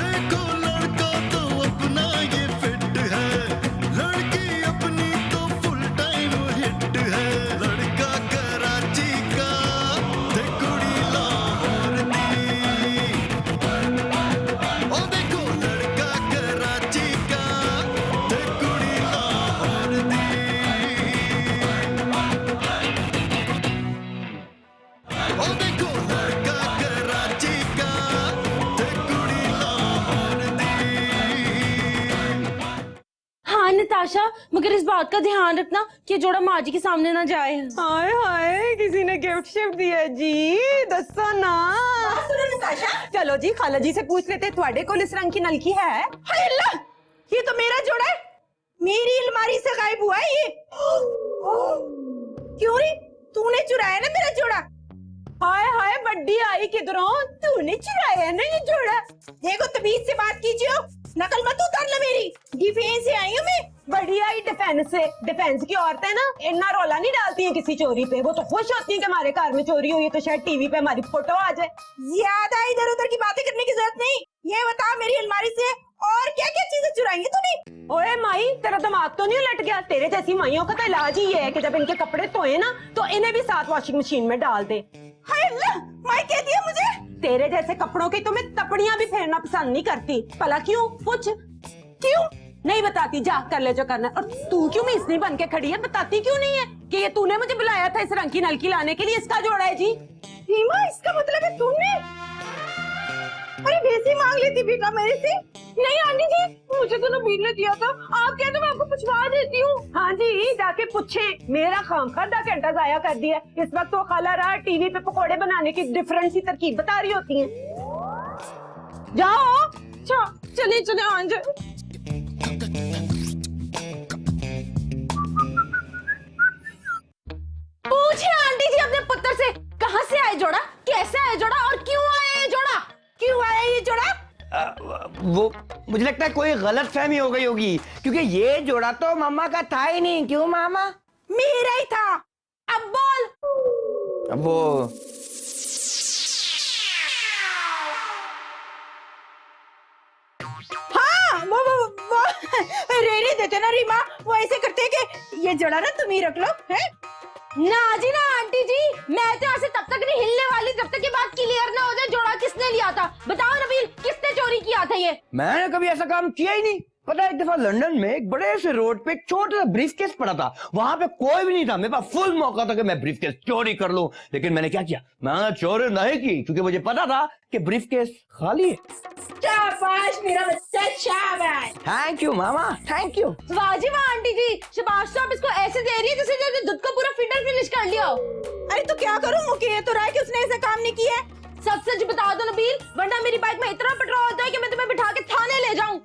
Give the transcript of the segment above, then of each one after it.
देखो लड़का तो अपना ये फिट है, लड़की अपनी तो फुल टाइम हिट है। लड़का कराची का ते कुड़ी लाहौर दी, ओ देखो लड़का कराची का ते कुड़ी लाहौर दी, ओ देखो लड़का कराची का ते कुड़ी लाहौर दी। हाँ नताशा, मगर इस बात का ध्यान रखना कि जोड़ा माँ जी के सामने ना जाए। हाय हाय, किसी ने गिफ्ट शिफ्ट दिया जी, दसो ना। सुनो नताशा, चलो जी, खाला जी से पूछ लेते, थोड़े को इस रंग की नलकी है? हाय अल्लाह, ये तो मेरा जोड़ा है, मेरी अलमारी से गायब हुआ है ये। क्यों रे, तूने चुराया ना मेरा जोड़ा? हाय हाय, बड्डी आई किधरों, तूने चुराया है ना ये जोड़ा? देखो तमीज से बात कीजिए, नकल मत उतारना मेरी। डिफेंस से आई हूँ मैं। बड़ी आई डिफेंस से। डिफेंस की औरतें ना इतना रोला नहीं डालती हैं किसी चोरी पे, वो तो खुश होती हैं कि हमारे घर में चोरी हुई है तो शायद टीवी पे हमारी फोटो आ जाए। ज्यादा इधर उधर की बातें करने की जरूरत नहीं। ये बता मेरी अलमारी से और क्या क्या चीजें चुराई है तूने? ओए माई, तेरा दिमाग तो नहीं उलट गया? तेरे जैसी माइयों का तो इलाज ही है कि जब इनके कपड़े धोए ना तो इन्हें भी साथ वॉशिंग मशीन में डाल दे। हाय अल्लाह, माई कह दिया मुझे। तेरे जैसे कपड़ों की तुम्हें तपड़ियां भी फेरना पसंद नहीं करती। भला क्यों? पूछ। क्यों नहीं बताती, जा कर ले जो करना। और तू क्यों मिसनी बन के खड़ी है? बताती क्यों नहीं है कि ये तूने मुझे बुलाया था इस रंग की नलकी लाने के लिए? इसका जोड़ा है जी। रीमा, इसका मतलब है तुमने? अरे वैसे मांग लेती बेटा मेरे से। नहीं आंटी जी, मुझे तो नबील ने दिया था, आप कहते मैं आपको पूछवा देती हूँ। हाँ जी, जाके पूछे। मेरा खामखा आधा घंटा जाया कर दिया। इस वक्त वो खाला रहा टीवी पे पकोड़े बनाने की डिफरेंट सी तरकीब बता रही होती है। जाओ। अच्छा चलिए चले आंज। पूछे आंटी जी अपने पुत्र से, कहाँ से आए जोड़ा, कैसे आए जोड़ा और क्यों आया ये जोड़ा? क्यों आया ये जोड़ा? वो मुझे लगता है कोई गलत फहमी हो गई होगी, क्योंकि ये जोड़ा तो मामा का था ही नहीं। क्यों मामा? मेरा ही था। अब बोल। वो हाँ, वो रेडी देते ना रीमा, वो ऐसे करते कि ये जोड़ा ना तुम ही रख लो, हैं? ना जी ना आंटी जी, मैं तो यहाँ से तब तक नहीं हिलने वाली जब तक ये बात क्लियर ना हो जाए जोड़ा किसने लिया था। बताओ नबील, किसने चोरी किया था ये? मैंने कभी ऐसा काम किया ही नहीं। पता है, एक दफा लंदन में एक बड़े से रोड पे एक छोटा सा ब्रीफकेस पड़ा था। वहां पे कोई भी नहीं था, मेरे पास फुल मौका था कि मैं ब्रीफकेस चोरी कर लूं। लेकिन मैंने क्या किया, मैंने चोरी नहीं की, क्योंकि मुझे पता था कि ब्रीफकेस खाली है। शाबाश मेरा बच्चा, शाबाश। Thank you mama, thank you. वाह जी वाह आंटी जी, शाबाश। तो आप इसको ऐसे दे रही है जैसे जैसे दूध का पूरा फिल्टर फिनिश कर लिया हो। अरे तो क्या करूं, मुझे ये तो रहा है कि उसने ऐसा काम नहीं किया है। सच सच बता दो नबील, वरना मेरी बाइक में इतना पेट्रोल होता है कि मैं तुम्हें बिठा के थाने ले जाऊं।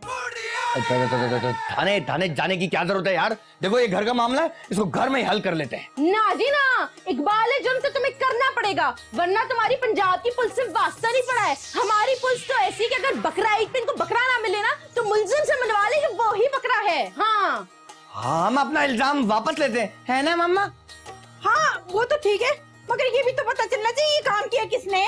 थाने थाने जाने की क्या जरूरत है यार? देखो ये घर का मामला है, इसको घर में ही हल कर लेते हैं। ना जी ना, इकबाल है जुर्म तो तुम्हें करना पड़ेगा, वरना तुम्हारी पंजाब की पुलिस से वास्ता नहीं पड़ा है। हमारी पुलिस तो ऐसी कि अगर बकरा ईद पे इनको बकरा ना मिले ना तो मुलजिम से मनवा ले कि वो ही बकरा है। हाँ हम अपना इल्जाम वापस लेते हैं, है ना मम्मा? हाँ वो तो ठीक है, मगर ये भी तो पता चलना चाहिए ये काम किया किसने।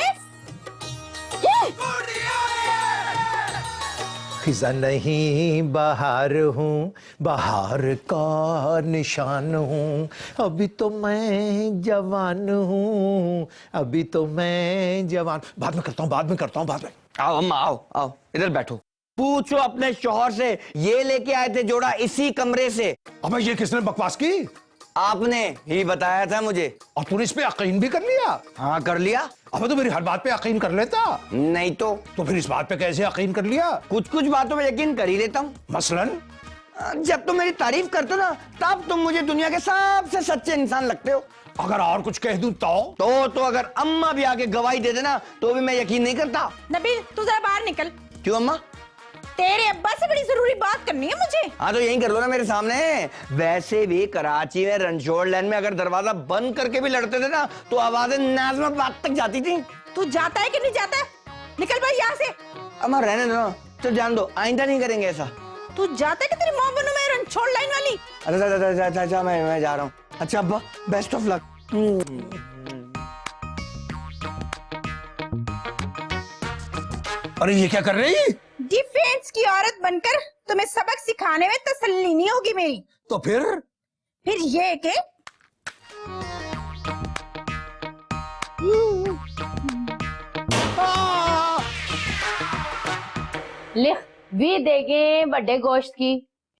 खिजा नहीं बहार हूँ, बहार का निशान हूँ। अभी तो मैं जवान हूँ, अभी तो मैं जवान। बाद में करता हूँ, बाद में करता हूँ, बाद में। आओ अम्मा, आओ आओ, इधर बैठो। पूछो अपने शौहर से, ये लेके आए थे जोड़ा इसी कमरे से। अबे ये किसने बकवास की? आपने ही बताया था मुझे। और तूने इस पे यकीन भी कर लिया? हाँ कर लिया। अबे तो मेरी हर बात पे यकीन कर लेता। नहीं तो फिर इस बात पे कैसे यकीन कर लिया? कुछ कुछ बातों में यकीन कर ही लेता हूँ। मसलन? जब तुम मेरी तारीफ करते हो ना, तब तुम मुझे दुनिया के सबसे सच्चे इंसान लगते हो। अगर और कुछ कह दूं तो अगर अम्मा भी आके गवाही दे देना तो भी मैं यकीन नहीं करता। नबील तू जरा बाहर निकल। क्यों अम्मा? तेरे अब्बा से बड़ी जरूरी बात करनी है मुझे। हाँ तो यही कर लो ना मेरे सामने। वैसे भी कराची में रणछोड़ लैन में अगर दरवाजा बंद करके भी लड़ते थे ना तो आवाजें नाज़िमाबाद तक जाती थी। तू जाता है कि नहीं जाता? निकल भाई यहाँ से। अम्मा रहने दो ना, तो जान दो, आइंदा नहीं करेंगे ऐसा। तू जाता है कि तेरी माँ बनूं मैं रणछोड़ लाइन वाली? अरे मैं जा रहा हूँ। अच्छा अब्बा, बेस्ट ऑफ लक। अरे ये क्या कर रही है? डिफेंस की औरत बनकर तुम्हें सबक सिखाने में तसल्ली नहीं होगी मेरी। तो फिर ये कि लिख भी देगे बड़े गोश्त की,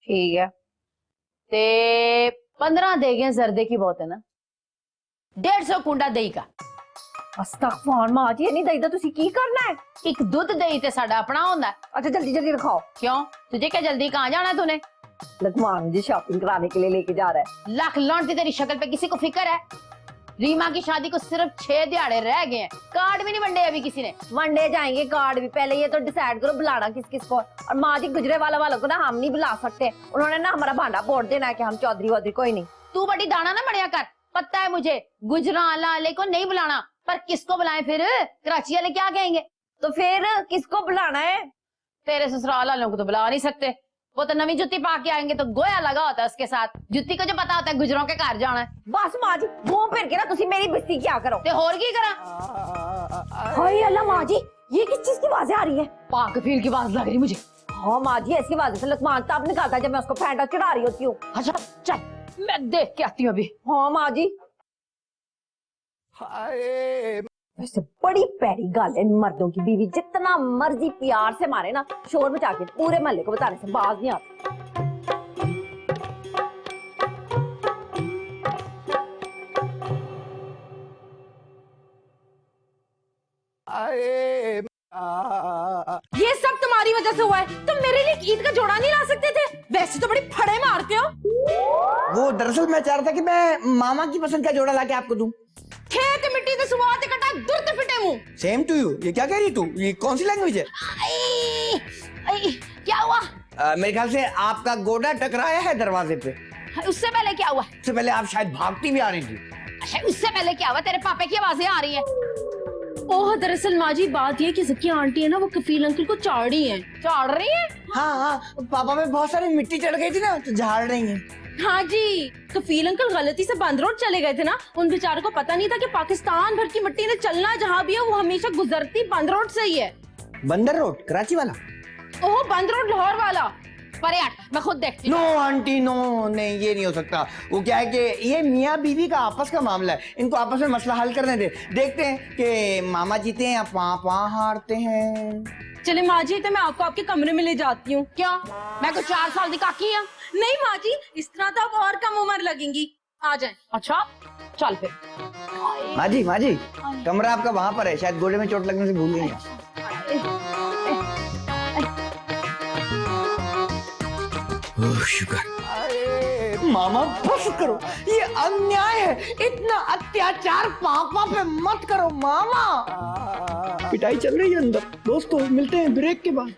ठीक है, ते 15 देगे जर्दे की, बहुत है ना, 150 कुंडा दही का। अस्तगफुर मां जी, नहीं दईदा तुसी की करना है? एक दूध दही ते साडा अपना होंदा है। अच्छा जल्दी जल्दी रखाओ। क्यों, तुझे क्या जल्दी, कहाँ जाना है तूने? लकमान मुझे शॉपिंग कराने के लिए लेके जा रहा है। लाख लौंडती तेरी शक्ल पे किसी को फिक्र है? रीमा की शादी को सिर्फ 6 दिहाड़े रह गए हैं, कार्ड भी नहीं वंडे अभी किसी ने। वनडे जाएंगे, कार्ड भी। पहले ये तो डिसाइड करो बुलाना किस किस को। और माँ जी गुजरे वालों को ना हम नहीं बुला सकते, उन्होंने ना हमारा भांडा फोड़ देना है कि हम चौधरी वौधरी कोई नहीं। तू बड़ी दाना ना बढ़िया कर, पता है मुझे गुजराला वाले को नहीं बुलाना, पर किसको बुलाएं फिर? कराची वाले क्या कहेंगे? तो फिर किसको बुलाना है? तेरे ससुराल वालों को तो बुला नहीं सकते, वो तो नवी जुत्ती पा के आएंगे तो गोया लगा होता है उसके साथ। जुत्ती को जो पता होता है गुजरों के घर जाना है। बस माँ जी घूम फिर के ना तुसी मेरी बेइज्जती क्या करो। ते होर की करा? हाय अल्लाह माँ जी, ये किस चीज की आवाजें आ रही है? पाक फील की आवाज लग रही मुझे। हाँ माँ जी, ऐसी आवाजें से लकमान तब निकालता है जब मैं उसको फेंटा चढ़ा रही होती हूँ। अच्छा चल मैं देख के आती हूँ अभी। हाँ माँ जी, वैसे बड़ी पैड़ी गल है मर्दों की बीवी जितना मर्जी प्यार से मारे ना, शोर मचा के पूरे महल्ले को बताने से बाज नहीं आती। ये सब तुम्हारी वजह से हुआ है। तुम मेरे लिए ईद का जोड़ा नहीं ला सकते थे? वैसे तो बड़ी फड़े मारते हो। वो दरअसल मैं चाह रहा था कि मैं मामा की पसंद का जोड़ा लाके आपको दूं। खेत मिट्टी से सुवाते कटा दुर्त फिटे मुंह। Same to you. ये क्या कह रही तू? ये कौन सी लैंग्वेज है? क्या हुआ? मेरे ख्याल से आपका गोड़ा टकराया है दरवाजे पे। उससे पहले क्या हुआ? उससे पहले आप शायद भागती भी आ रही थी। अच्छा उससे पहले क्या हुआ? तेरे पापा की आवाजें आ रही हैं। ओह दरअसल माँ जी बात ये कि सबकी आंटी है ना, वो कफील अंकल को चाड़ रही है। चाड़ रही है? हाँ, पापा पे बहुत सारी मिट्टी चढ़ गई थी ना, तो झाड़ रही है। हाँ जी, कफील अंकल गलती से बंद रोड चले गए थे ना, उन बेचारों को पता नहीं था कि पाकिस्तान भर की मिट्टी ने चलना जहाँ भी है वो हमेशा गुजरती बंद रोड से ही है। बंदर रोड कराची वाला? ओह बंद रोड लाहौर वाला। पर यार मैं खुद देखती नो आंटी नो, नहीं ये नहीं हो सकता। वो क्या है कि ये मियाँ बीवी का आपस का मामला है, इनको आपस में मसला हल करने दे। देखते हैं कि मामा जीते हैं या पापा हारते हैं। चले माँ जी, तो मैं आपको आपके कमरे में ले जाती हूँ। क्या मैं कुछ 4 साल की काकी हूँ? नहीं माँ जी, इस तरह तो आप और कम उम्र लगेंगी। आ जाए। अच्छा चल फिर। माँ जी कमरा आपका वहाँ पर है, शायद गोड़े में चोट लगने से भूल गई हैं। ओह शुक्र। मामा बस करो, ये अन्याय है। इतना अत्याचार पापा पे मत करो मामा। पिटाई चल रही है अंदर। दोस्तों मिलते हैं ब्रेक के बाद। ओ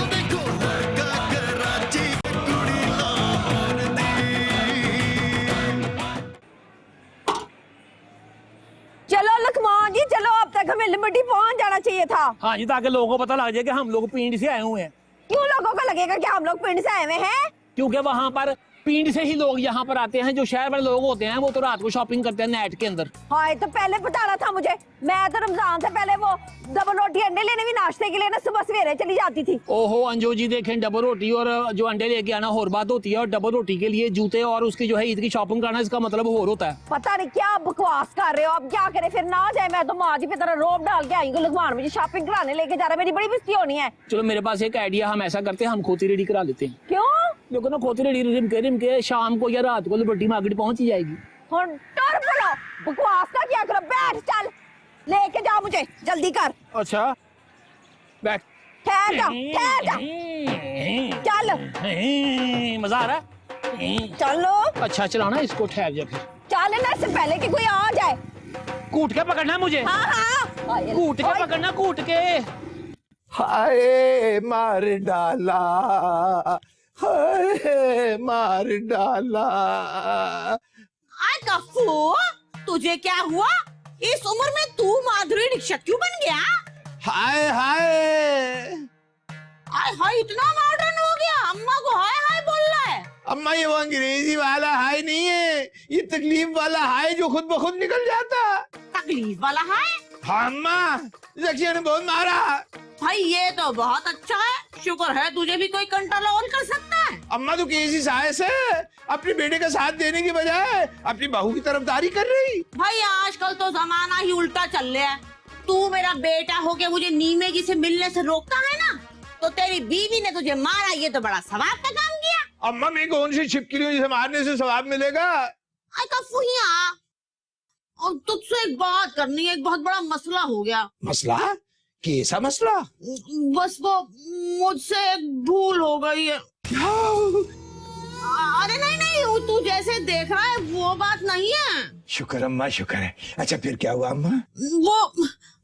देखो लड़का कराची कुड़ी लाहौर दी। चलो लकमान जी चलो, अब तक हमें लिबर्टी पहुंच जाना चाहिए था। हाँ जी, ताकि लोगों को पता लग जाए कि हम लोग पिंड से आए हुए हैं। क्यों लोगों को लगेगा कि हम लोग पिंड से आए हुए हैं? क्योंकि वहाँ पर पिंड से ही लोग यहाँ पर आते हैं। जो शहर वाले लोग होते हैं वो तो रात को शॉपिंग करते हैं नेट के अंदर। हाय तो पहले बताना था मुझे। मैं तो रमजान से पहले वो डबल रोटी अंडे लेने भी नाश्ते के लिए ना सुबह सवेरे चली जाती थी। ओहो अंजू जी, देखें डबल रोटी और जो अंडे लेके आना और बात होती है, और डबल रोटी के लिए जूते और उसकी जो है ईद की शॉपिंग करना, इसका मतलब और होता है। पता नहीं क्या बकवास कर रहे हो। अब क्या करे फिर, ना जाए। मैं तो माँ जी पे तरह रोब डाल के आई हूँ। लुकमान मुझे शॉपिंग कराने लेके जा रहा है, मेरी बड़ी बेइज्जती होनी है। चलो मेरे पास एक आइडिया, हम ऐसा करते हैं, हम खोती रेडी करा लेते हैं। क्यों? देखो ना, खोती रेडी रिम के शाम को या रात को लिबर्टी मार्केट पहुंच ही जाएगी। टर्न बोलो, बकवास का क्या करो। बैठ चल, लेके जा मुझे, जल्दी कर। अच्छा बैठ। ठहर जा, ठहर जा। चल मजा आ रहा है? चलो अच्छा चलाना इसको, ठहर जा फिर। चल ना, इससे पहले कि कोई आ जाए। कूट के पकड़ना है मुझे। हाँ हाँ कूट के पकड़ना, कूट के। हाय मार डाला, हाय मार डाला। आय गफ्फू, तुझे क्या हुआ? इस उम्र में तू माधुरी दीक्षित क्यों बन गया? हाय हाय आय हाय इतना मॉडर्न हो गया, अम्मा को हाय हाय बोल रहा है। अम्मा, ये वो अंग्रेजी वाला हाय नहीं है, ये तकलीफ वाला हाय जो खुद ब खुद निकल जाता। तकलीफ वाला हाय? हाँ अम्मा, जकिया ने बहुत मारा। भाई ये तो बहुत अच्छा है, शुक्र है तुझे भी कोई कंट्रोल कर सकता है। अम्मा तो कैसी सास है, अपने बेटे का साथ देने की बजाय अपनी बहू की तरफदारी कर रही। भाई आजकल तो जमाना ही उल्टा चल रहा है। तू मेरा बेटा होके मुझे नीमे जी से मिलने से रोकता है ना, तो तेरी बीवी ने तुझे मारा, ये तो बड़ा सवाब का काम किया। अम्मा मैं कौन सी छिपकलियों जिसे मारने से सवाब मिलेगा। आई का फुहिया, और तुझसे एक बात करनी है, एक बहुत बड़ा मसला हो गया। मसला? कैसा मसला? बस वो मुझसे एक भूल हो गई है। क्या? अरे नहीं नहीं, तू जैसे देख रहा है वो बात नहीं है। शुक्र अम्मा शुक्र है। अच्छा फिर क्या हुआ अम्मा?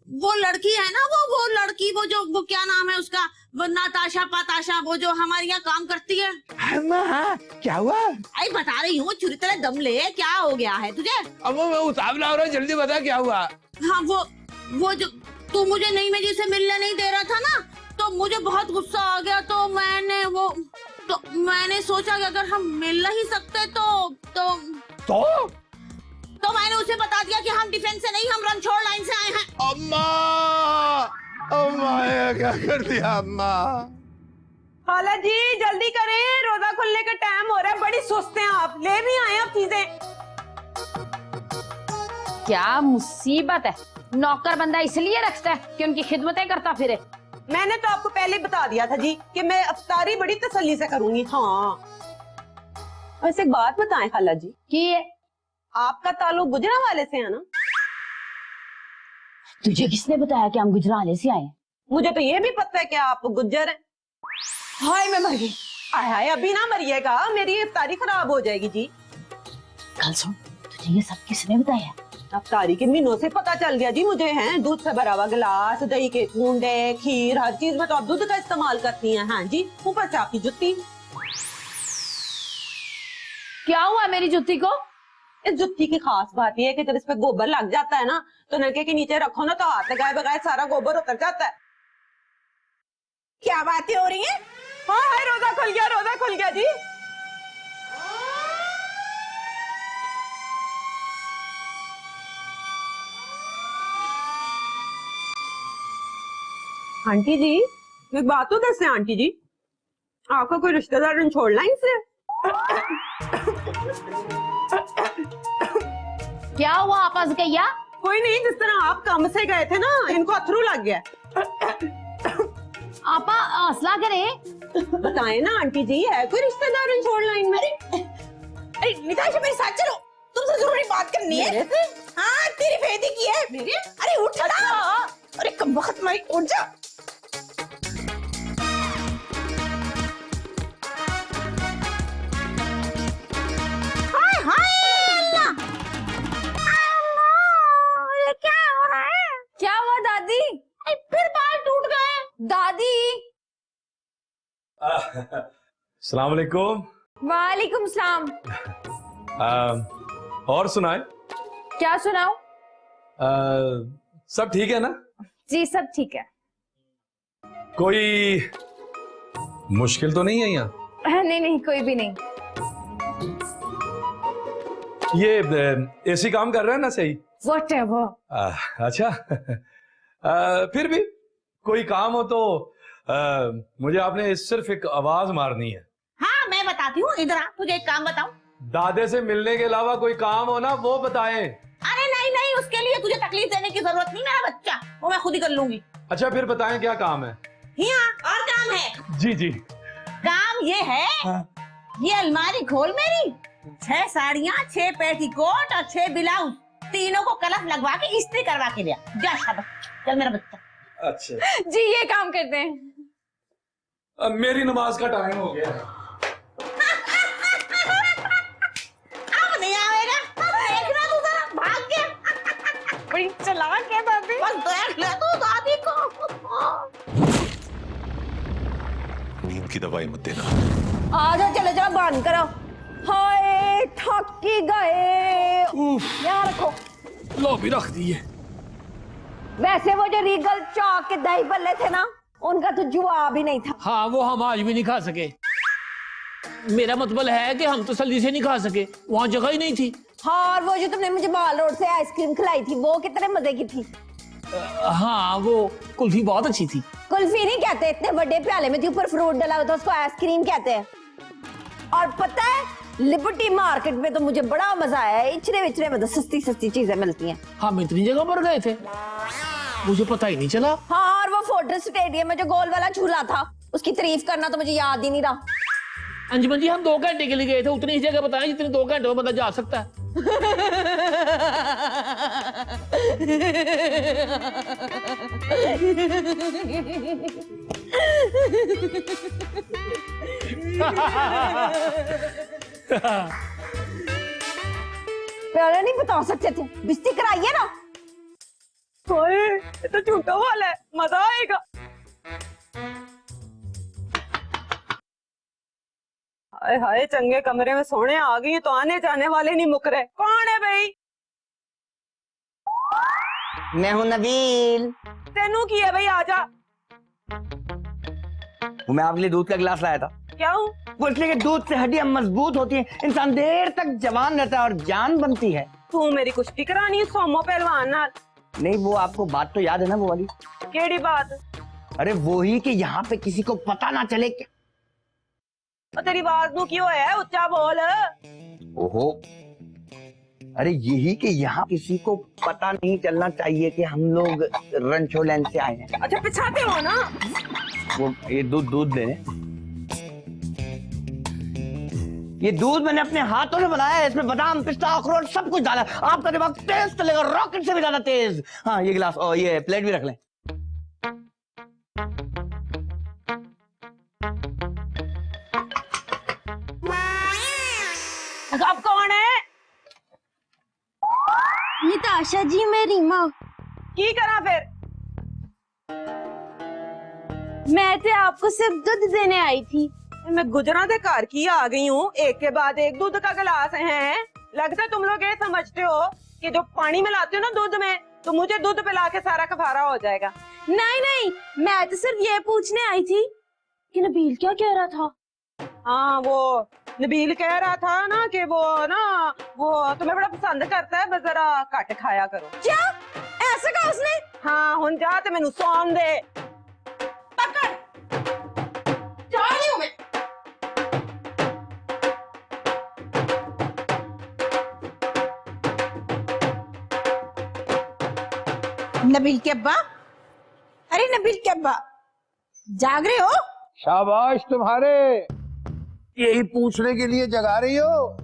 वो लड़की है ना, वो लड़की, वो क्या नाम है उसका, वो नाताशा पाताशा, वो जो हमारे यहाँ काम करती है। अम्मा हाँ, क्या हुआ? आई बता रही हूँ, छुरी तरह दम ले, क्या हो गया है तुझे? अम्मा मैं उतावला हो रहा हूँ, जल्दी बता क्या हुआ। हाँ वो जो तू मुझे नई में जी से मिलने नहीं दे रहा था ना, तो मुझे बहुत गुस्सा आ गया, तो मैंने सोचा कि अगर हम मिल नहीं सकते तो मैंने उसे बता दिया कि हम डिफेंस से नहीं, हम रणछोड़ लाइन से आए हैं। अम्मा ये क्या कर दिया अम्मा? खाला जी जल्दी करें, रोजा खुलने का टाइम हो रहा है, बड़ी सुस्त हैं आप, ले भी आए आप चीजें। क्या मुसीबत है, नौकर बंदा इसलिए रखता है कि उनकी खिदमतें करता फिरे। मैंने तो आपको पहले ही बता दिया था जी कि मैं अफ्तारी बड़ी तसल्ली से करूंगी। हाँ वैसे एक बात बताएं खाला जी, कि आपका ताल्लुक गुजरांवाले से है ना? तुझे किसने बताया कि हम गुजराले से आए हैं? मुझे तो ये भी पता है कि आप गुज्जर हैं। हाय मैं मर गई। हाय हाय अभी ना मरिएगा, मेरी इफ्तारी खराब हो जाएगी जी। कल सुन, तुझे ये सब किसने बताया? अफ्तारी के महीनों से पता चल गया जी मुझे। हैं दूध से भरा हुआ गिलास, दही के कूंडे, खीर, हर चीज में तो आप दूध का इस्तेमाल करती हैं। हाँ जी, ऊपर से आपकी जुत्ती। क्या हुआ मेरी जुत्ती को? इस जुत्ती की खास बात यह है कि जब इस पे गोबर लग जाता है ना, तो नलके के नीचे रखो ना, तो हाथ लगाए बगैर सारा गोबर उतर जाता है। क्या बातें हो रही हैं? हाँ हाय रोजा खुल गया, रोजा खुल गया जी। आंटी जी एक बात तो दस है आंटी जी, आपका कोई रिश्तेदार रणछोड़ लाइन से? क्या हुआ आपस गैया? कोई नहीं, जिस तरह आप काम से गए थे ना, इनको अथरू लग गया। आपा हौसला करे। बताएं ना आंटी जी, है कोई रिश्तेदार रणछोड़ लाइन में? अरे निताशा मेरे साथ चलो, तुमसे जरूरी बात करनी है। हाँ तेरी बेटी की है। मेरी? अरे उठ ना। अरे कम वक्त में उठ जा। क्या हुआ दादी? फिर बाल टूट गए। दादी। अस्सलाम वालेकुम। वालेकुम सलाम। और सुनाए? क्या सुनाओ? सब ठीक है ना? जी सब ठीक है। कोई मुश्किल तो नहीं है यहाँ? नहीं नहीं कोई भी नहीं। ये एसी काम कर रहा है ना सही? Whatever। अच्छा फिर भी कोई काम हो तो मुझे आपने सिर्फ एक आवाज मारनी है। हाँ मैं बताती हूँ, इधर आ, तुझे एक काम बताऊं। दादे से मिलने के अलावा कोई काम हो ना वो बताएं। अरे नहीं नहीं, उसके लिए तुझे तकलीफ देने की जरूरत नहीं, मेरा बच्चा, वो मैं खुद ही कर लूंगी। अच्छा फिर बताएं क्या काम है? हाँ और काम है। जी जी। काम ये है, ये अलमारी खोल मेरी, 6 साड़ियाँ, 6 पेटीकोट और 6 ब्लाउज, तीनों को कलफ लगवा के इस्त्री करवा के लिया। जा शाबाश, चल मेरा बच्चा। अच्छा जी ये काम करते हैं। अब मेरी नमाज का टाइम हो गया। अब नहीं आएगा, अब देखना तू जरा, भाग गया। बड़ी चालाक है दादी। बस देख ले तू दादी को। नींद की दवाई मत देना। आ जाओ, चले जाओ, बंद करो। हाय थक ही गए। यहाँ रखो। लो भी रख दिए। वैसे वो जो रीगल चौक के दही बल्ले थे ना, उनका तो जवाब ही नहीं था। हाँ वो हम आज भी नहीं खा सके। मेरा मतलब है कि हम तो जल्दी से नहीं खा सके, वहाँ जगह ही नहीं थी। हाँ और वो जो तुमने मुझे मॉल रोड से आइसक्रीम खिलाई थी, वो कितने मजे की थी। हाँ वो कुल्फी बहुत अच्छी थी। कुल्फी नहीं कहते, इतने बड़े प्याले में थी, ऊपर फ्रूट डला हुआ था, उसको आइसक्रीम कहते हैं। और पता है लिबर्टी मार्केट में तो मुझे बड़ा मजा आया है, इचरे विचरे में तो सस्ती सस्ती चीजें मिलती हैं। हम इतनी जगह पर गए थे, मुझे पता ही नहीं चला। हाँ, और वो फोर्ट्रेस स्टेडियम में जो गोल वाला झूला था, उसकी तारीफ करना तो मुझे याद ही नहीं रहा। अंजुमन जी हम 2 घंटे के लिए गए थे, उतनी ही जगह बताएं जितनी 2 घंटे में बंदा जा सकता है। पहले नहीं बता सकते थे, बिस्ती कराइए ना। ये तो झूठा वाला है, मजा आएगा। हाय हाय, चंगे कमरे में सोने आ गई तो आने जाने वाले नहीं मुक रहे। कौन है भाई? मैं हूं नबील। तेनू की है भाई? आजा। वो मैं आपके लिए दूध का गिलास लाया था। क्यों? वो इसलिए कि दूध से हड्डियां मजबूत होती हैं, इंसान देर तक जवान रहता है और जान बनती है। तू मेरी कुश्ती करानी है सोमो पहलवान नाल? नहीं, वो आपको बात तो याद है ना, वो वाली? केड़ी बात? अरे वो ही कि यहाँ पे किसी को पता ना चले कि... तेरी आवाज नू क्यों है? उच्चा बोल। ओहो, अरे यही कि यहाँ किसी को पता नहीं चलना चाहिए कि हम लोग रणछोड़ से आए हैं। अच्छा, पिछाते हो ना? वो ये दूध देने। ये दूध मैंने अपने हाथों से बनाया है, इसमें बादाम, पिस्ता, अखरोट सब कुछ डाला है। आपका दिमाग तेज चलेगा, रॉकेट से भी ज्यादा तेज। हाँ, ये गिलास और ये प्लेट भी रख लें। अब कौन है? ये तो आशा जी, मैं रीमा। की करा फिर? मैं तो आपको सिर्फ दूध देने आई थी। मैं गुजरा दे घर की आ गई हूँ, एक के बाद एक दूध का गिलास है। लगता है तुम लोग ये समझते हो कि जो पानी मिलाते हो ना दूध में, तो मुझे दूध पिला के सारा कफारा हो जाएगा। नहीं नहीं, मैं तो सिर्फ ये पूछने आई थी कि नबील क्या कह रहा था। हाँ, वो नबील कह रहा था ना कि वो तुम्हें बड़ा पसंद करता है, बस जरा घट खाया करो। क्या ऐसा कहा उसने? हाँ, हुन जा ते मैनू सौन दे। पकड़, जा रही हूं मैं। नबील के अब्बा, अरे नबील के अब्बा, जाग रहे हो? शाबाश तुम्हारे, यही पूछने के लिए जगा रही हो?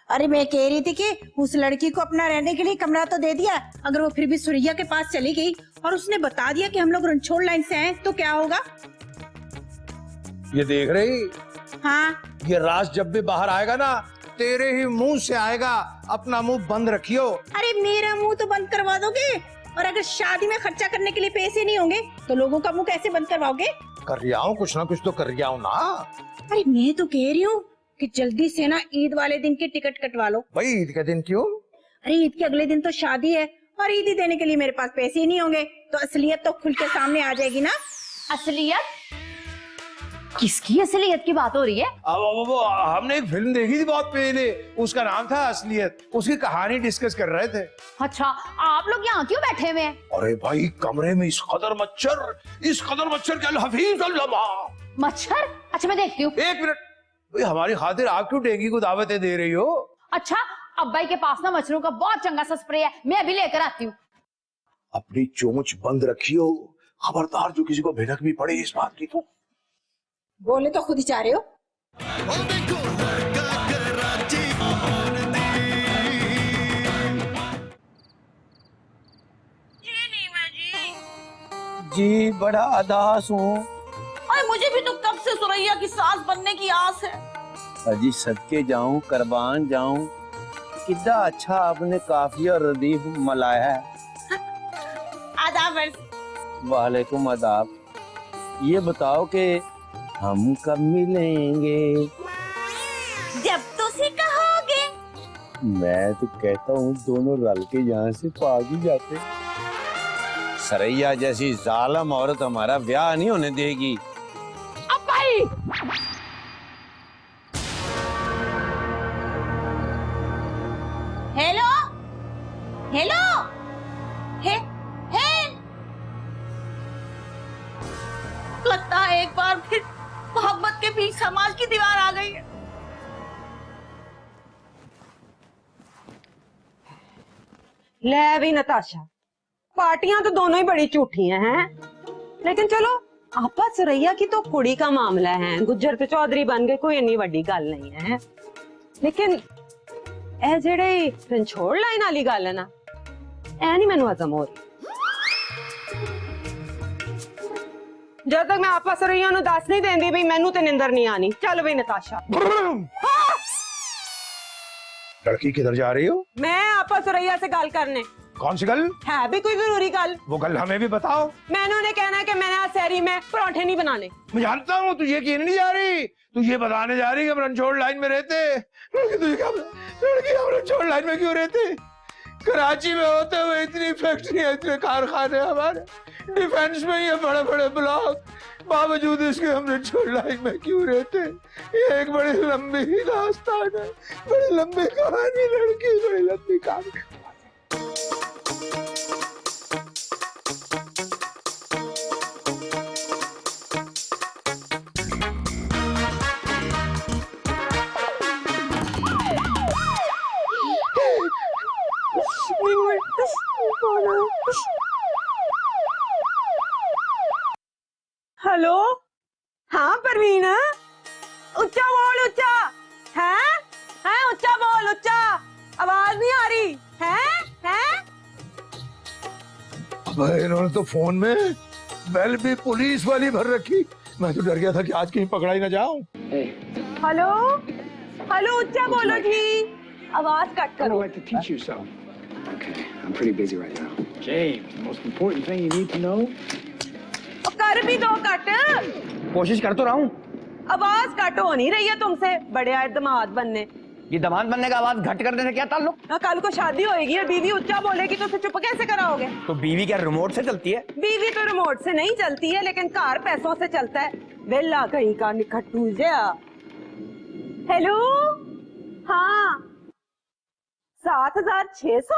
अरे मैं कह रही थी कि उस लड़की को अपना रहने के लिए कमरा तो दे दिया, अगर वो फिर भी सुरैया के पास चली गई और उसने बता दिया कि हम लोग रणछोड़ लाइन से आए, तो क्या होगा? ये देख रही, हाँ, ये राज जब भी बाहर आएगा ना, तेरे ही मुंह से आएगा। अपना मुंह बंद रखियो। अरे मेरा मुंह तो बंद करवा दोगे, और अगर शादी में खर्चा करने के लिए पैसे नहीं होंगे तो लोगों का मुंह कैसे बंद करवाओगे? कर रिया हूँ, कुछ ना कुछ तो कर रिया हूँ ना। अरे मैं तो कह रही हूँ कि जल्दी से ना ईद वाले दिन की टिकट कटवा लो। भाई ईद के दिन क्यों? अरे ईद के अगले दिन तो शादी है, और ईद ही देने के लिए मेरे पास पैसे ही नहीं होंगे, तो असलियत तो खुल के सामने आ जाएगी ना। असलियत? किसकी असलियत की बात हो रही है? अब हमने एक फिल्म देखी थी बहुत पहले, उसका नाम था असलियत। उसकी कहानी डिस्कस कर रहे थे। अच्छा, आप लोग यहाँ क्यों बैठे हुए हैं? अरे भाई, कमरे में इस कदर मच्छर के हफीज अल्लामा। मच्छर? अच्छा मैं देखती हूँ। एक मिनट भाई, हमारी खातिर आप क्यों डेंगू को दावतें दे रही हो? अच्छा, अब्बाई के पास ना मच्छरों का बहुत चंगा सा स्प्रे है, मैं अभी लेकर आती हूँ। अपनी चोंच बंद रखियो, खबरदार जो किसी को भनक भी पड़े इस बात की तो। बोले तो खुद ही चाह रहे हो। ओ देखो लड़का कराची और जी बड़ा अदास हूँ। अरे मुझे भी तो कब से सुरैया की सास बनने की आस है। अजी सदके जाऊं, कुर्बान जाऊं, कितना अच्छा आपने काफिया और रदीफ मलाया है। आदाब। वालेकुम आदाब। ये बताओ कि हम कब मिलेंगे? जब तुसी कहोगे। मैं तो कहता हूँ दोनों रल के यहाँ से भाग ही जाते। सरैया जैसी जालिम औरत हमारा ब्याह नहीं होने देगी। अब्बाई! हेलो हेलो, हे हे मोहब्बत के बीच समाज की दीवार आ गई है। ले भी नताशा, पार्टियां तो दोनों ही बड़ी झूठी हैं, लेकिन चलो आपा सुरैया की तो कुड़ी का मामला है, गुज्जर ते चौधरी बन गए, कोई इन्नी वड्डी गल नहीं है। लेकिन ए जेड़े रंछोड़ लाइन वाली गल है ना, ए नहीं मैनू हजम हो रही। जब तक मैं आपा सुरैया नू दस नहीं देंदी भी मैनू ते निंदर नहीं आनी। चल बई नताशा। लड़की किधर जा रही हो? मैं आपा सुरैया से गल करने। कौन सी गल? है भी कोई जरूरी गल? वो गल हमें भी बताओ। मैंने उन्हें कहना है कि मैंने आज शहरी में पराठे नहीं बनाने। मैं जानता हूँ तू ये क्यों नहीं जा रही, तू ये बताने जा रही कि हम रणछोड़ लाइन में रहते। तुझे क्या लड़की हम रणछोड़ लाइन में क्यों रहते? कराची में होते हुए इतनी फैक्ट्रियां, इतने कारखाने, हमारे डिफेंस में ये बड़े बड़े ब्लॉक, बावजूद इसके हम रणछोड़ लाइन में क्यों रहते? ये एक बड़ी लंबी दास्तान है, बड़ी लंबी कहानी, लड़की बड़ी लंबी कहानी। हेलो, हाँ परवीन, उच्चा बोल, उच्चा है, उच्चा बोल, उच्चा, आवाज नहीं आ रही है। अब इन्होंने तो फोन में बेल भी पुलिस वाली भर रखी, मैं तो डर गया था कि आज कहीं पकड़ा ही ना जाऊं। हेलो हेलो, उच्चा बोलो जी, आवाज कट करो। like to teach you something. Okay, I'm pretty busy right now. James, the most important thing you need to know. और कर भी दो कट, कोशिश कर तो रहा हूँ। आवाज कट हो नहीं रही है तुमसे, बड़े आए दामाद बनने। ये दामाद बनने का आवाज घट करने से क्या ताल्लुक? कल को शादी होएगी और बीवी उच्चा बोलेगी तो उसे चुप कैसे कराओगे? तो बीवी क्या रिमोट से चलती है? बीवी तो रिमोट से नहीं चलती है, लेकिन कार पैसों से चलता है। वेला कहीं का निखट्टू जा। हेलो, हाँ, 7,600,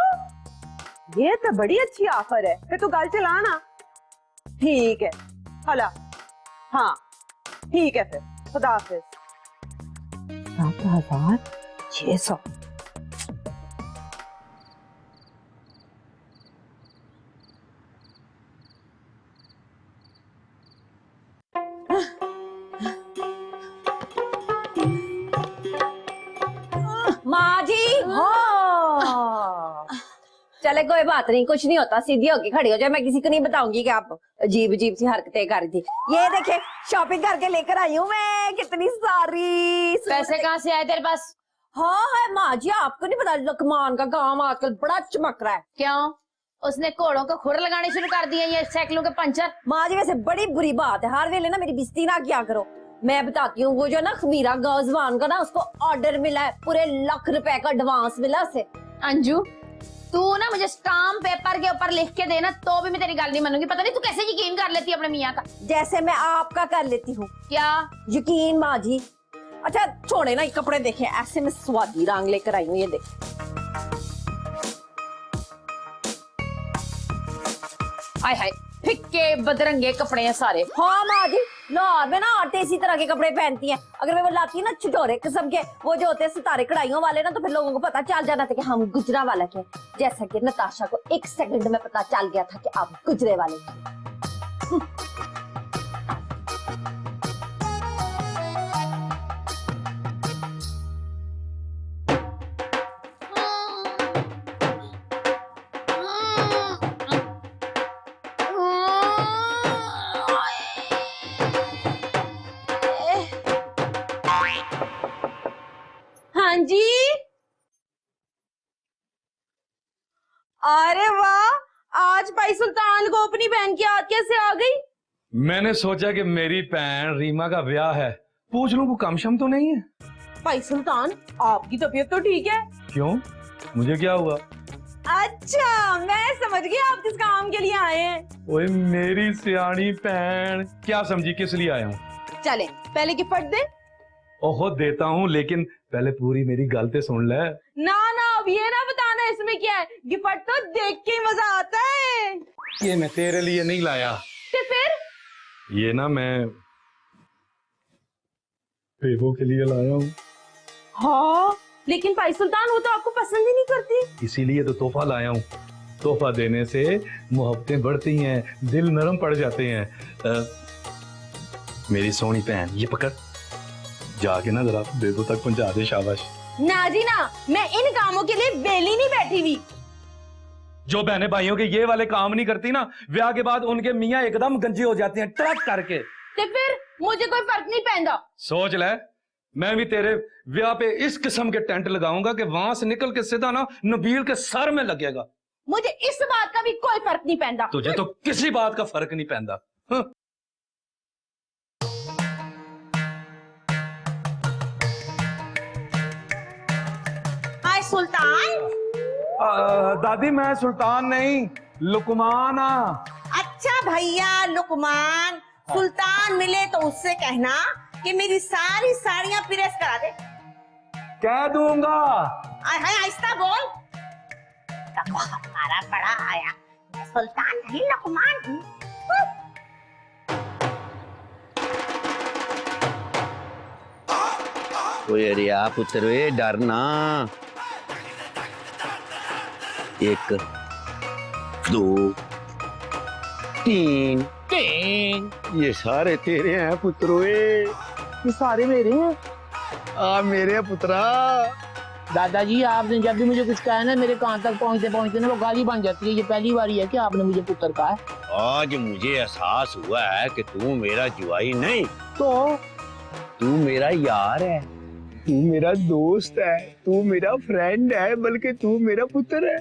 ये तो बड़ी अच्छी ऑफर है, फिर तू गल चला ना। ठीक है, हला, हाँ ठीक है, फिर खुदा हाफिज। 7,600। माँ जी, चले कोई बात नहीं, कुछ नहीं होता, सीधी होके खड़ी हो जाए, मैं किसी को नहीं बताऊंगी कि आप अजीब अजीब सी हरकतें कर रही थी। ये देखे, शॉपिंग करके लेकर आई हूँ मैं, कितनी सारी। पैसे कहाँ से आए तेरे पास? हाँ है माँ जी, आपको नहीं पता, लकमान का काम आजकल बड़ा चमक रहा है। क्यों? उसने घोड़ों को खुर लगाने शुरू कर दिए, ये साइकिलों के पंचर। माँ जी वैसे बड़ी बुरी बात है, हर वेले ना मेरी बेइज्जती ना किया करो। मैं बताती हूँ, वो जो ना खमीरा गौजवान का ना, उसको ऑर्डर मिला है, पूरे ₹1,00,000 का एडवांस मिला उसे। अंजू, तू ना मुझे स्टाम्प पेपर के ऊपर लिख के देना, तो भी मैं तेरी गल नहीं मानूंगी। पता नहीं तू कैसे यकीन कर लेती है अपने मियाँ का। जैसे मैं आपका कर लेती हूँ। क्या यकीन माँ जी? अच्छा छोड़े ना, ये कपड़े देखे, ऐसे में स्वादी रंग लेकर आई हूँ, ये देख। आय हाय, फिक्के बदरंगे कपड़े हैं सारे। हाँ माँ जी, लाहौर में ना औरतें इसी तरह के कपड़े पहनती हैं। अगर मैं वो लाती ना छिटोरे किस्म के, वो जो होते हैं सितारे कढ़ाइयों वाले ना, तो फिर लोगों को पता चल जाना था कि हम गुजरा वाला के। जैसा कि नताशा को 1 सेकंड में पता चल गया था कि आप गुजरे वाले के। हाँ जी, अरे वाह, आज भाई सुल्तान को अपनी बहन की याद कैसे आ गई? मैंने सोचा कि मेरी बहन रीमा का ब्याह है, पूछ लूं को कम शम तो नहीं है। भाई सुल्तान, आपकी तबीयत तो ठीक है? क्यों, मुझे क्या हुआ? अच्छा, मैं समझ गई आप किस काम के लिए आए हैं। ओए मेरी सियानी बहन, क्या समझी किस लिए आया हूँ? चले पहले गिफ्ट दे। ओहो देता हूँ, लेकिन पहले पूरी मेरी गलती सुन ले। ना ना, अब ये ना बताना इसमें क्या है, गिफ्ट तो देख के ही मजा आता है। ये मैं तेरे लिए नहीं लाया। तो फिर? ये ना मैं बेबो के लिए लाया हूँ, हाँ लेकिन भाई सुल्तान वो तो आपको पसंद ही नहीं करती। इसीलिए तो तोहफा लाया हूँ। तोहफा देने से मोहब्बतें बढ़ती हैं, दिल नरम पड़ जाते हैं। मेरी सोनी बहन, ये पकड़, जाके ना जरा बेबो तक पहुंचा दे। शाबाश। ना जी ना, मैं इन कामों के लिए बेली नहीं बैठी हुई। जो बहने भाइयों के ये वाले काम नहीं करती ना, ब्याह के बाद उनके मियाँ एकदम गंजे हो जाते हैं ट्रक करके। तो फिर मुझे कोई फर्क नहीं पैंदा। सोच ले, मैं भी तेरे ब्याह पे इस किस्म के टेंट लगाऊंगा कि वहां से निकल के सीधा ना नबील के सर में लगेगा। मुझे इस बात का भी कोई फर्क नहीं पैंदा। तुझे तो किसी बात का फर्क नहीं पैंदा। हाँ। हाय सुल्तान। दादी मैं सुल्तान नहीं, लुकमान। अच्छा भैया लुकमान, सुल्तान मिले तो उससे कहना कि मेरी सारी साड़ियां प्रेस करा दे। कह दूंगा। हाय आहिस्ता बोल। हमारा बड़ा आया, मैं सुल्तान नहीं लुकमान हूँ। ओए रिया पुत्र वे डरना। 1 2 3 ये सारे तेरे हैं पुत्रोए। ये सारे मेरे हैं। आ मेरे पुत्रा। दादाजी आपने जब भी मुझे कुछ कहा ना, मेरे कान तक पहुंचते पहुंचते ना वो गाली बन जाती है। ये पहली बार है कि आपने मुझे पुत्र कहा है। आज मुझे एहसास हुआ है कि तू मेरा जुआई नहीं, तो तू मेरा यार है, तू मेरा दोस्त है, तू मेरा फ्रेंड है, बल्कि तू मेरा पुत्र है।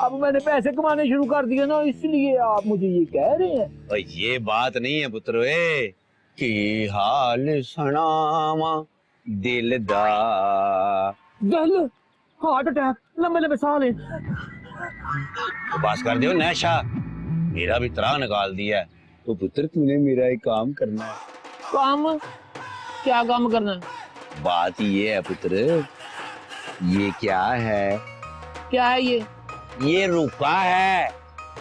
अब मैंने पैसे कमाने शुरू कर दिए ना, इसलिए आप मुझे ये कह रहे हैं। और ये बात नहीं है पुत्र कि हाल सनामा दिल दा। दिल, हार्ट अटैक, लंबे लंबे साल हैं। बस कर दो नैशा, मेरा भी त्राह निकाल दिया है। तो पुत्र तूने मेरा एक काम करना है। काम? क्या काम करना है? बात ये है पुत्र, ये क्या है? क्या है ये? ये रुका है।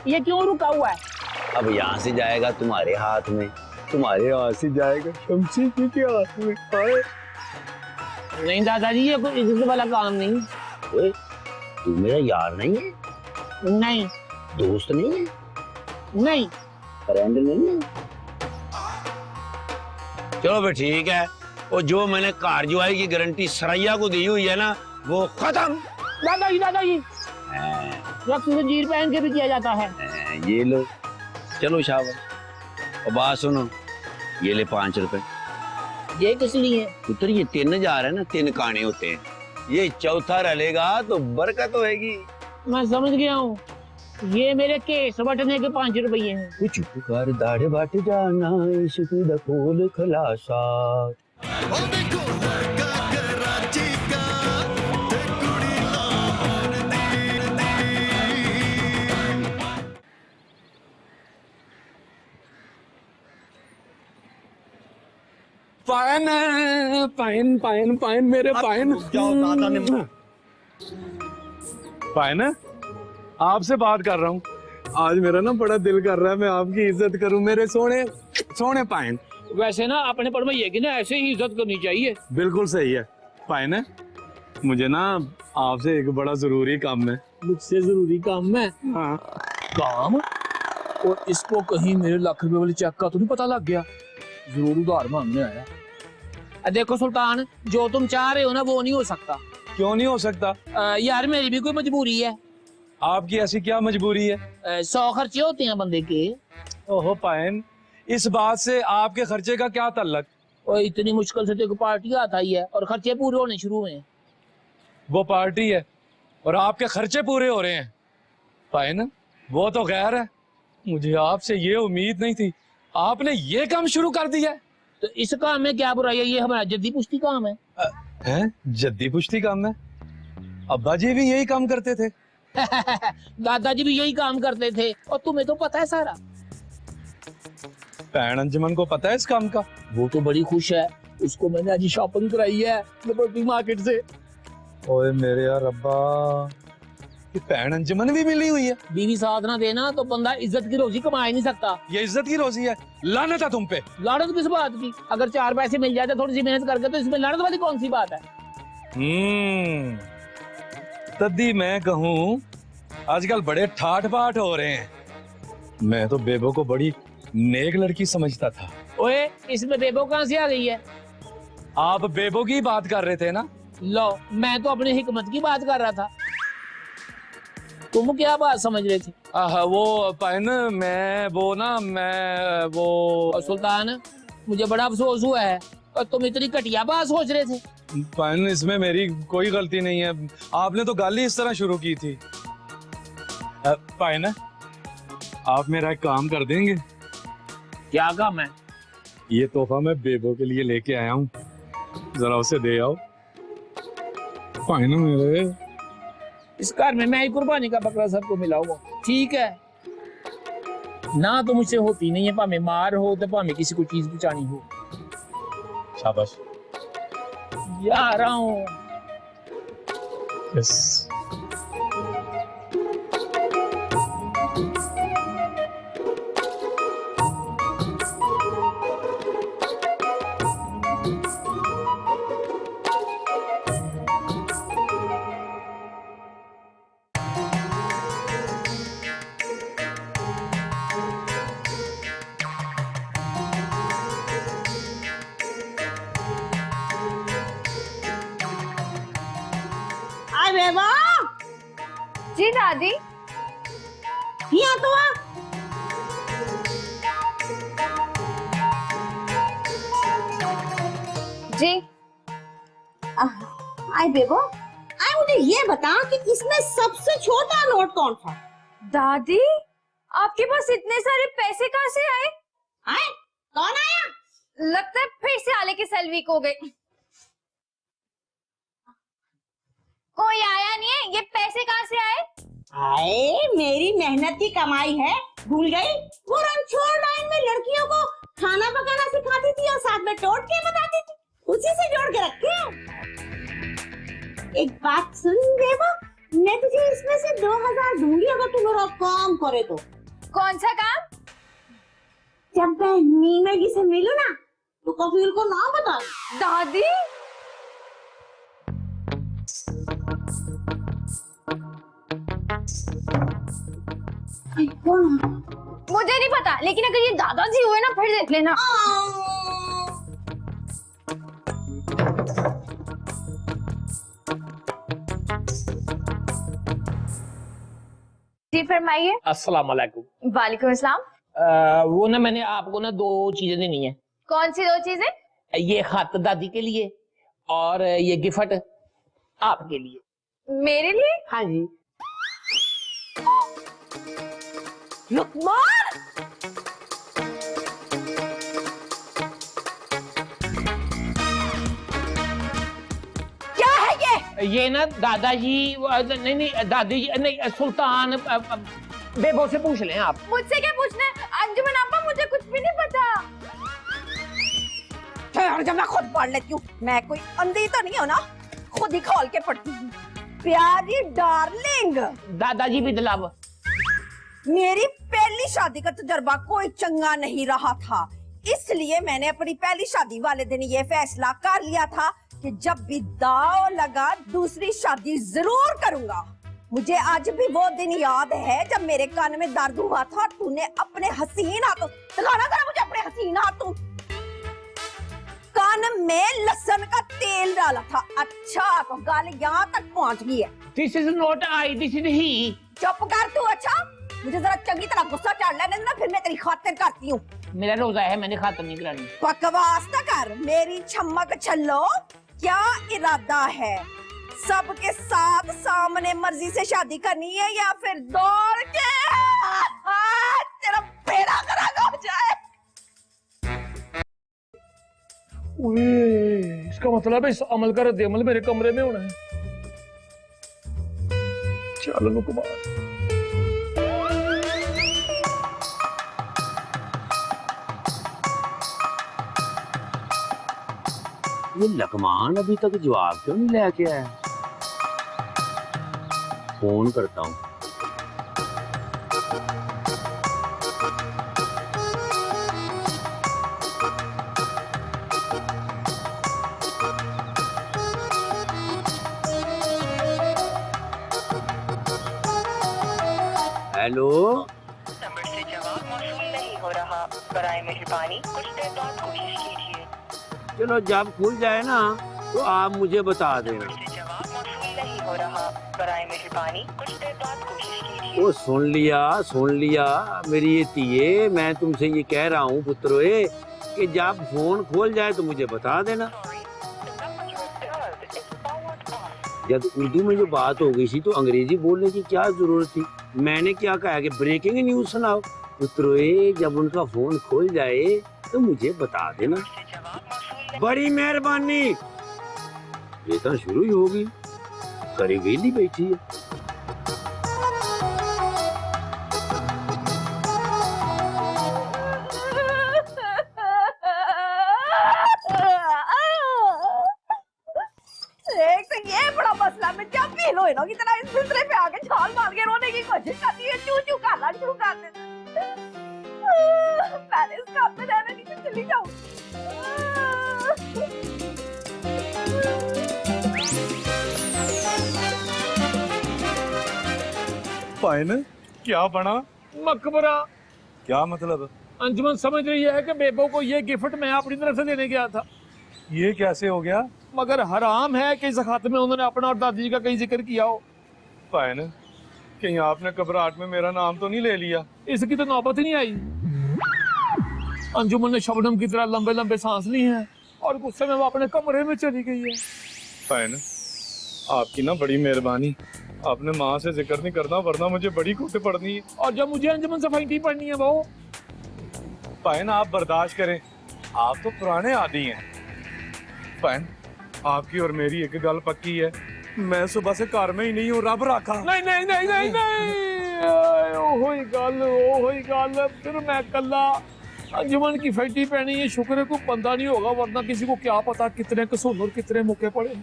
ये क्यों रुका हुआ है? अब यहाँ से जाएगा तुम्हारे हाथ में, तुम्हारे हाथ से जाएगा शमशी जी के हाथ में। नहीं दादाजी, ये कोई इज्जत वाला काम नहीं। ओए, तू मेरा यार नहीं है? नहीं। दोस्त नहीं है? नहीं। फ्रेंड नहीं है? चलो भाई ठीक है, और जो मैंने कारजुआई की गारंटी सरैया को दी हुई है ना, वो खत्म। दादाजी दादाजी, रक्त जंजीर पहन के भी किया जाता है। ये लो, चलो शाबाश। और बात सुनो, ये ले 5 रुपए। ये किस लिए? पुत्र ये 3000 है ना, 3 काने होते हैं, ये चौथा रलेगा तो बरकत होएगी। मैं समझ गया हूँ, ये मेरे केस बटने के 5 रुपये हैं। कुछ पुकार दाढ़े बाट जाना इश्क दा खोल खलासा। ओ देखो लड़का कराची का ते कुड़ी लाहौर दी। पायन पायन पायन पायन मेरे पायन। जाओ दादा ने पायन, आपसे बात कर रहा हूँ। आज मेरा ना बड़ा दिल कर रहा है मैं आपकी इज्जत करूं, मेरे सोने सोने पायन। वैसे ना अपने पर में ये कि ना ऐसे ही इज्जत करनी चाहिए। बिल्कुल सही है पायन, मुझे ना आपसे एक बड़ा जरूरी काम है। मुझसे जरूरी काम है? हाँ। काम? और इसको कहीं मेरे लाख रुपए वाले चेक का तो नहीं पता लग गया? जरूर उधार मांगने आया। देखो सुल्तान, जो तुम चाह रहे हो ना वो नहीं हो सकता। क्यों नहीं हो सकता? यार मेरी भी कोई मजबूरी है। आपकी ऐसी क्या मजबूरी है? 100 खर्चे होते हैं बंदे के। ओहो पायन, इस बात से आपके खर्चे का क्या ताल्लुक? और इतनी मुश्किल से तो पार्टी आता ही है और खर्चे पूरे होने शुरू हुए हैं। वो पार्टी है और आपके खर्चे पूरे हो रहे हैं। पायन, वो तो गैर है। मुझे आपसे ये उम्मीद नहीं थी, आपने ये काम शुरू कर दिया है। तो इस काम में क्या बुराई है? ये हमारा जद्दी पुश्ती काम है। हैं? जद्दी पुश्ती काम है? अब्बा जी भी यही काम करते थे। दादाजी भी यही काम करते थे और तुम्हें तो पता है सारा। भैन अंजुमन को पता है इस काम का? वो तो बड़ी खुश है, उसको मैंने आज शॉपिंग कराई है लिबर्टी मार्केट से। ओए मेरे यार अब्बा, कि भैन अंजुमन भी मिली हुई है। बीवी साथ ना देना तो बंदा इज्जत की रोजी कमा ही नहीं सकता। ये इज्जत की रोजी है, लानत है तुम पे। लानत किस बात की? अगर 4 पैसे मिल जाते थोड़ी सी मेहनत करके तो इसमें लानत वाली कौन सी बात है? तद्दी मैं कहूँ आजकल बड़े ठाठ बाट हो रहे हैं। मैं तो बेबो को बड़ी नेक लड़की समझता था। ओए, इसमें बेबो कहां से आ गई है? आप बेबो की बात कर रहे थे ना? लो, मैं तो अपनी हिकमत की बात कर रहा था। तुम क्या बात समझ रहे थे? वो पहन मैं वो सुल्तान, मुझे बड़ा अफसोस हुआ है और तुम इतनी घटिया बात सोच रहे थे। पहन, इसमें मेरी कोई गलती नहीं है, आपने तो गाली इस तरह शुरू की थी। पहन, आप मेरा एक काम कर देंगे? क्या काम है? ये तोहफा मैं बेबो के लिए लेके आया हूँ, जरा उसे दे आओ। पहन मेरे, इस घर में मैं ही कुर्बानी का बकरा सबको मिलाऊंगा। ठीक है ना, तो मुझसे होती नहीं है, भाਵੇਂ मार हो तो भाਵੇਂ किसी को चीज पहुंचानी हो। शाबाश। जा रहा हूँ। यस। आय बेबा, जी दादी। यहाँ तो आ। जी। आय बेबा, आय मुझे ये बता कि इसमें सबसे छोटा नोट कौन था? दादी, आपके पास इतने सारे पैसे कहाँ से आए? आय, कौन आया? लगता है फिर से आले की सेल वीक हो गई। कोई आया नहीं है, ये पैसे कहाँ से आए? आए, मेरी मेहनत की कमाई है, भूल गई? वो रणछोड़ लाइन में लड़कियों को खाना पकाना सिखाती थी और साथ में टोट के बताती थी, उसी से जोड़ के रखे हैं। एक बात सुन देवा, मैं तुझे इसमें से 2000 दूंगी अगर तू मेरा काम करे तो। कौन सा काम? जब मैं नीना जी से मिलूं ना, तो कफील को ना बता। दादी, मुझे नहीं पता, लेकिन अगर ये दादाजी हुए ना फिर देख लेना। जी फरमाइए। अस्सलाम वालेकुम। वालेकुम अस्सलाम। वो ना मैंने आपको ना 2 चीजें देनी है। कौन सी 2 चीजें? ये खत दादी के लिए और ये गिफ्ट आपके लिए। मेरे लिए? हाँ जी। लुकमान, क्या है ये ना दादाजी, नहीं दादी जी, नहीं सुल्तान, बेबो से पूछ लें आप। मुझसे क्या पूछना है? अंजुमन आपा, मुझे कुछ भी नहीं पता। और जब मैं खुद पढ़ लेती हूँ, मैं कोई अंधी तो नहीं हो ना, खुद ही खोल के पढ़ती हूँ। प्यारी डार्लिंग, दादाजी भी दिलाव। मेरी पहली शादी का तजुर्बा कोई चंगा नहीं रहा था, इसलिए मैंने अपनी पहली शादी वाले दिन ये फैसला कर लिया था कि जब भी दाव लगा दूसरी शादी जरूर करूंगा। मुझे आज भी वो दिन याद है जब मेरे कान में दर्द हुआ था, तूने अपने हसीन हाथों, दिखाना जरा मुझे अपने हसीन हाथों, कान में लहसुन का तेल डाला था। अच्छा, तो गाल यहाँ तक पहुँच गई है। This is not I, this is he. चुप कर तू। अच्छा, मुझे जरा चंगी तरह गुस्सा चढ़ लेने देना, फिर मैं तेरी खातिर करती हूँ। मेरा रोजा है, मैंने खातर नहीं करानी। बकवास न कर मेरी छमक छल्लो, क्या इरादा है? सबके साथ सामने मर्जी से शादी करनी है या फिर दौड़ के तेरा बेड़ा खराब हो जाए? इसका मतलब है इस अमल का रद्द-ए-अमल मेरे कमरे में होना है। चलो लुकमान। ये लकमान अभी तक जवाब क्यों नहीं लेके आया? फोन करता हूँ। हेलो, नंबर से जवाब मौसूल नहीं हो रहा। बराए मेहरबानी कुछ देर बाद कोशिश कीजिए। चलो जब खुल जाए ना तो आप मुझे बता देना। नंबर से जवाब मौसूल नहीं हो रहा। बराए मेहरबानी कुछ देर बाद कोशिश कीजिए। वो सुन लिया मेरी ये तिये, मैं तुमसे ये कह रहा हूँ पुत्रोए कि जब फोन खोल जाए तो मुझे बता देना। जब उर्दू में जो बात हो गई थी तो अंग्रेजी बोलने की क्या जरूरत थी? मैंने क्या कहा कि ब्रेकिंग न्यूज सुनाओ। पुत्रोए जब उनका फोन खोल जाए तो मुझे बता देना। बड़ी मेहरबानी। ये तो शुरू ही होगी, करी वेली बैठी है। एक तो ये बड़ा मसला, मैं क्या फील हो ना कि तरह इस बिस्तरे पे आके छाल मार के रोने की कोशिश करती है, चू चू करना शुरू कर देता। मैंने इस घर में रहना नहीं, मैं चली जाऊँ। पाइन क्या बना? मकबरा। क्या मतलब? अंजुमन समझ रही है कि बेबो को ये गिफ्ट मैं अपनी तरफ से देने गया था, ये कैसे हो गया? मगर हराम है कि इस खत में उन्होंने अपना और दादी का कहीं जिक्र किया हो। पाइन कहीं आपने घबराहट में मेरा नाम तो नहीं ले लिया? इसकी तो नौबत ही नहीं आई। अंजुमन ने शबनम की तरह लंबे लंबे सांस ली हैं और गुस्से में वो अपने कमरे में चली गई है। पाइन आपकी ना बड़ी मेहरबानी, आपने माँ से जिक्र नहीं करना वरना मुझे बड़ी कूट पड़नी है। और जब मुझे अंजुमन से फाइटी पड़नी है वो। पाइन आप बर्दाश्त करें, आप तो पुराने आदी हैं। पाइन आपकी और मेरी एक गल पक्की है, मैं सुबह से घर में ही नहीं हूँ, रब राखा। नहीं नहीं नहीं नहीं नहीं, ओहो ही गल फिर मैं कल्ला अंजुमन की फैटी पैनी है। शुक्र है कोई बंदा नहीं होगा, वरना किसी को क्या पता कितने कसूल और कितने मुक्के पड़े।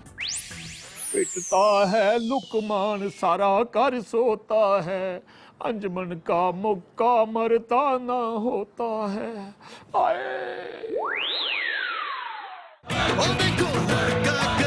पिटता है लुकमान सारा कर सोता है, अंजुमन का मुक्का मरता ना होता है। आए ओ देखो लड़का